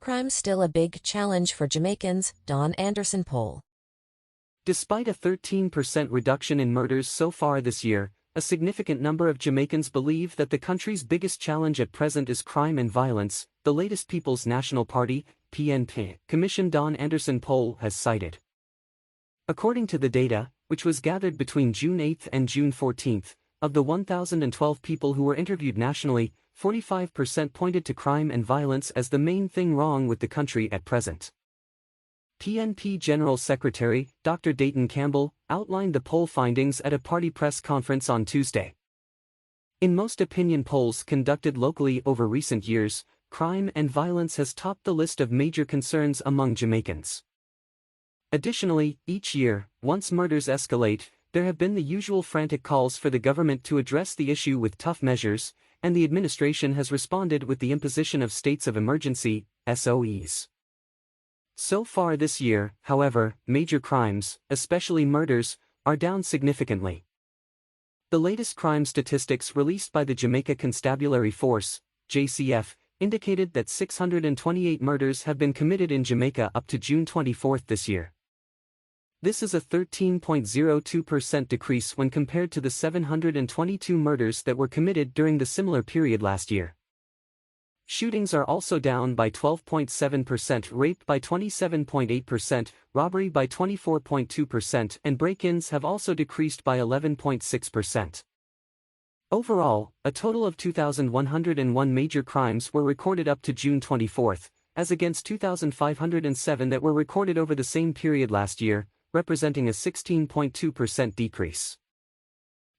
crime still a big challenge for Jamaicans? Don Anderson poll. Despite a 13% reduction in murders so far this year, a significant number of Jamaicans believe that the country's biggest challenge at present is crime and violence, the latest People's National Party, PNP, Commission Don Anderson poll has cited. According to the data, which was gathered between June 8 and June 14, of the 1,012 people who were interviewed nationally, 45% pointed to crime and violence as the main thing wrong with the country at present. PNP General Secretary, Dr. Dayton Campbell, outlined the poll findings at a party press conference on Tuesday. In most opinion polls conducted locally over recent years, crime and violence has topped the list of major concerns among Jamaicans. Additionally, each year, once murders escalate, there have been the usual frantic calls for the government to address the issue with tough measures, and the administration has responded with the imposition of states of emergency, SOEs. So far this year, however, major crimes, especially murders, are down significantly. The latest crime statistics released by the Jamaica Constabulary Force, JCF, indicated that 628 murders have been committed in Jamaica up to June 24 this year. This is a 13.02% decrease when compared to the 722 murders that were committed during the similar period last year. Shootings are also down by 12.7%, rape by 27.8%, robbery by 24.2%, and break-ins have also decreased by 11.6%. Overall, a total of 2,101 major crimes were recorded up to June 24, as against 2,507 that were recorded over the same period last year, representing a 16.2% decrease.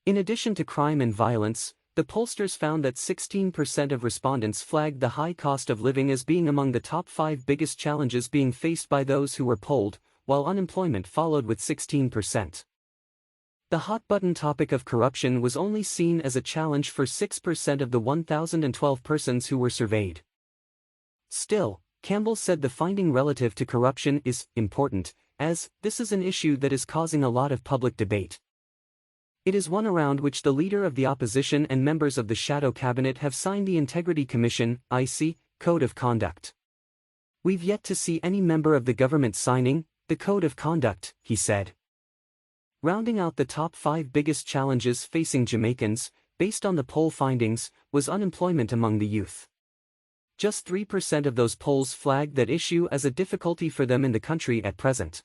In addition to crime and violence, the pollsters found that 16% of respondents flagged the high cost of living as being among the top 5 biggest challenges being faced by those who were polled, while unemployment followed with 16%. The hot-button topic of corruption was only seen as a challenge for 6% of the 1,012 persons who were surveyed. Still, Campbell said the finding relative to corruption is important, as this is an issue that is causing a lot of public debate. It is one around which the leader of the opposition and members of the shadow cabinet have signed the Integrity Commission (IC) Code of Conduct. We've yet to see any member of the government signing the Code of Conduct, he said. Rounding out the top 5 biggest challenges facing Jamaicans, based on the poll findings, was unemployment among the youth. Just 3% of those polls flagged that issue as a difficulty for them in the country at present.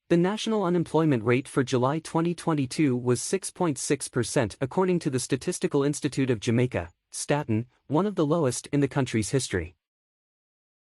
The national unemployment rate for July 2022 was 6.6% according to the Statistical Institute of Jamaica, Staten, one of the lowest in the country's history.